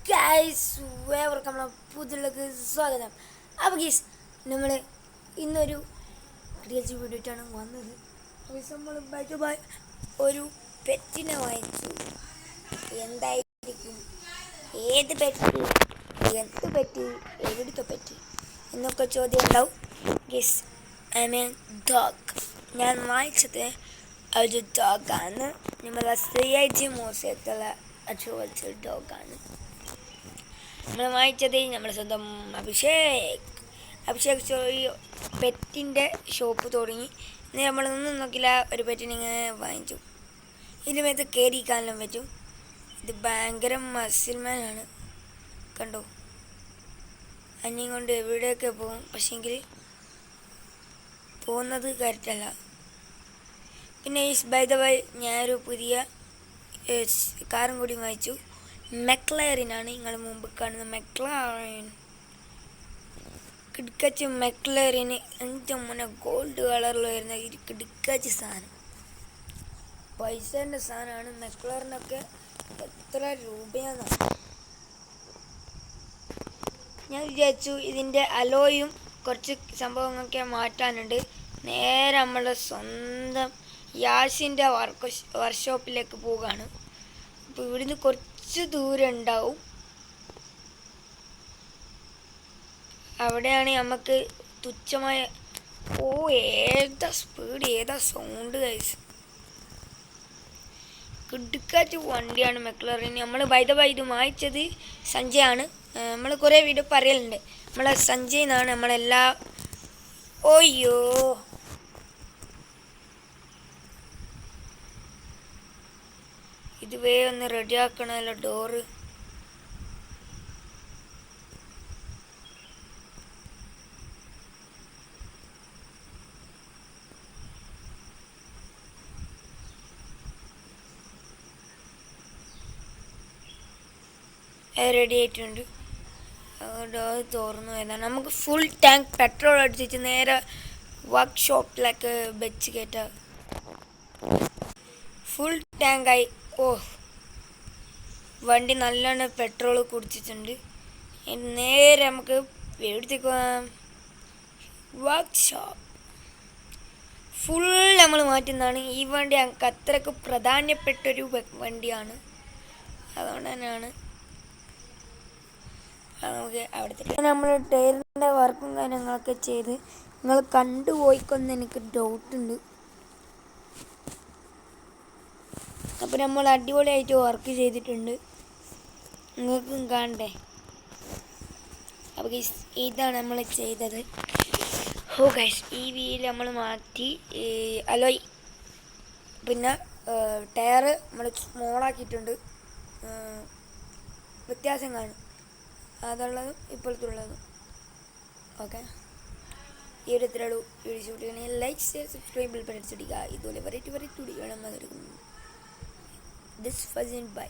Guys ഏവർക്കും നമ്മളെ പുതിയതിലേക്ക് സ്വാഗതം. അപ്പോൾ ഗൈസ് നമ്മൾ ഇന്നൊരു ക്രിയേറ്റീവ് വീഡിയോ ആയിട്ടാണ് വന്നത്. അപ്പോൾ നമ്മൾ ബൈ ഒരു പെറ്റിനെ വാങ്ങിച്ചു. എന്തായിരിക്കും, ഏത് പെറ്റ്, എന്ത് പെറ്റ്, എവിടുത്തെ പെറ്റ് എന്നൊക്കെ ചോദ്യം ഉണ്ടാവും. Guys I mean dog. ഞാൻ വാങ്ങിച്ചത് ഒരു ഡോഗാണ്. നമ്മളെ CIG മ്യൂസിയത്തിലെ അച്ചുവച്ച ഡോഗാണ് നമ്മൾ വാങ്ങിച്ചത്. നമ്മുടെ സ്വന്തം അഭിഷേക് പെറ്റിൻ്റെ ഷോപ്പ് തുടങ്ങി. നമ്മളൊന്നും നോക്കില്ല, ഒരു പെറ്റിനിങ്ങനെ വാങ്ങിച്ചു. ഇതിനുമേത്ത് കയറിക്കാനും പറ്റും. ഇത് ഭയങ്കര മസിൽമാനാണ്, കണ്ടോ. അന്യം കൊണ്ട് എവിടെയൊക്കെ പോകും, പക്ഷെങ്കിൽ പോകുന്നത് കറക്റ്റല്ല. പിന്നെ ബൈ ദ വൈ ഞാനൊരു പുതിയ കാറും കൂടി വാങ്ങിച്ചു. മെക്ലറിനാണ് നിങ്ങൾ മുമ്പ് കാണുന്ന മെക്ലറിൻ. കിടക്കച്ച് മെക്ലറിന് എൻ്റെ മുന്നേ ഗോൾഡ് കളറിൽ വരുന്ന ഒരു കിടക്കച്ച് സാധനം, പൈസേൻ്റെ സാധനമാണ്. മെക്ലറിനൊക്കെ എത്ര രൂപയാണെന്നാണ്. ഞാൻ വിചാരിച്ചു ഇതിൻ്റെ അലോയും കുറച്ച് സംഭവങ്ങളൊക്കെ മാറ്റാനുണ്ട്. നേരെ നമ്മുടെ സ്വന്തം യാസിൻ്റെ വർക്ക്ഷോപ്പിലേക്ക് പോവുകയാണ്. അപ്പോൾ ഇവിടുന്ന് കുറച്ച് ദൂരം ഉണ്ടാവും. അവിടെയാണ് നമുക്ക് തുച്ഛമായ ഏതാ സ്പീഡ്, ഏതാ സൗണ്ട് ഗൈസ്. കിടുക്കാറ്റ് വണ്ടിയാണ് മെക്ലറിൻ. നമ്മൾ ബൈ ഇത് വായിച്ചത് സഞ്ജയാണ്. നമ്മൾ കുറേ വീഡിയോ പറയലുണ്ട്. നമ്മളെ സഞ്ജയ് എന്നാണ് നമ്മളെല്ലാ. ഓയ്യോ, ഇത് ഒന്ന് റെഡിയാക്കണമല്ലോ ഡോറ്. റെഡി ആയിട്ടുണ്ട്. ഡോർ തുറന്നു വരുന്നതാണ്. നമുക്ക് ഫുൾ ടാങ്ക് പെട്രോൾ അടിച്ചിട്ട് നേരെ വർക്ക്ഷോപ്പിലേക്ക് വെച്ച് കയറ്റാം. ഫുൾ ടാങ്കായി. ഓ, വണ്ടി നല്ലോണം പെട്രോൾ കുടിച്ചിട്ടുണ്ട്. നേരെ നമുക്ക് എവിടത്തേക്ക് പോകാം? വർക്ക്ഷോപ്പ്. ഫുൾ നമ്മൾ മാറ്റുന്നതാണ്. ഈ വണ്ടി ഞങ്ങൾക്ക് അത്രയ്ക്ക് പ്രധാനപ്പെട്ടൊരു വണ്ടിയാണ്, അതുകൊണ്ട് തന്നെയാണ് നമുക്ക് അവിടുത്തെ നമ്മൾ ടയറിൻ്റെ വർക്കും കാര്യങ്ങളൊക്കെ ചെയ്ത് നിങ്ങൾ കണ്ടുപോയിക്കൊന്ന് എനിക്ക് ഡൗട്ടുണ്ട്. അപ്പോൾ നമ്മൾ അടിപൊളിയായിട്ട് വർക്ക് ചെയ്തിട്ടുണ്ട്, നിങ്ങൾക്കും കാണണ്ടേ. അപ്പോൾ ഗൈസ് ഇതാണ് നമ്മൾ ചെയ്തത്. ഓ ഗൈസ്, ഈ വീല് നമ്മൾ മാറ്റി, അലോയ് പിന്നെ ടയർ നമ്മൾ സ്മോളാക്കിയിട്ടുണ്ട്. വ്യത്യാസം കാണും, അതുള്ളതും ഇപ്പോഴത്തെ ഉള്ളതും. ഓക്കെ, ഈ ഒരു ഇത്രയുള്ളൂ. വീഡിയോ ഷൂട്ട് ചെയ്യണമെങ്കിൽ like, share, subscribe, bell button അടിച്ചിടുക. ഇതുപോലെ വെറൈറ്റി വീഡിയോ വേണം. ദിസ് ഫസിൻ ബൈ.